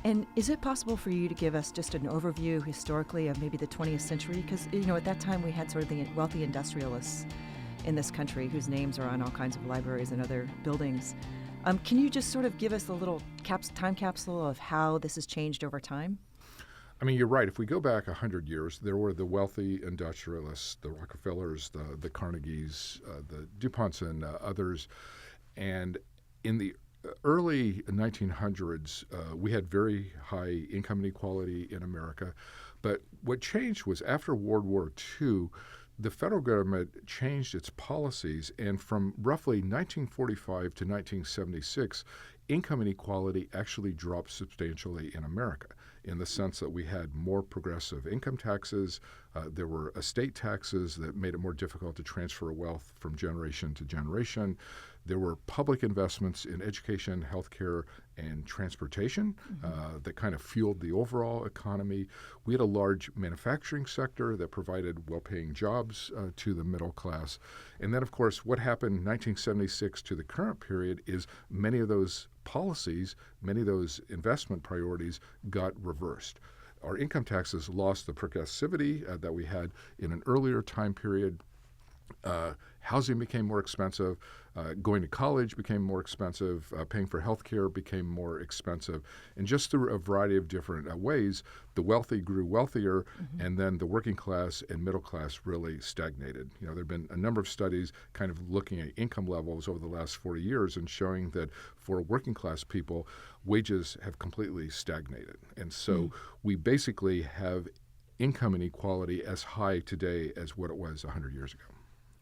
And is it possible for you to give us just an overview historically of maybe the 20th century? Because, at that time we had sort of the wealthy industrialists in this country whose names are on all kinds of libraries and other buildings. Can you just sort of give us a little time capsule of how this has changed over time? I mean, you're right. If we go back 100 years, there were the wealthy industrialists, the Rockefellers, the Carnegies, the DuPonts, and others. And in the early 1900s, we had very high income inequality in America. But what changed was after World War II, the federal government changed its policies, and from roughly 1945 to 1976, income inequality actually dropped substantially in America, in the sense that we had more progressive income taxes. There were estate taxes that made it more difficult to transfer wealth from generation to generation. There were public investments in education, healthcare, and transportation that kind of fueled the overall economy. We had a large manufacturing sector that provided well-paying jobs to the middle class. And then, of course, what happened in 1976 to the current period is many of those policies, many of those investment priorities got reversed. Our income taxes lost the progressivity that we had in an earlier time period. Housing became more expensive. Going to college became more expensive. Paying for health care became more expensive. And just through a variety of different ways, the wealthy grew wealthier, and then the working class and middle class really stagnated. There have been a number of studies kind of looking at income levels over the last 40 years and showing that for working class people, wages have completely stagnated. And so we basically have income inequality as high today as what it was 100 years ago.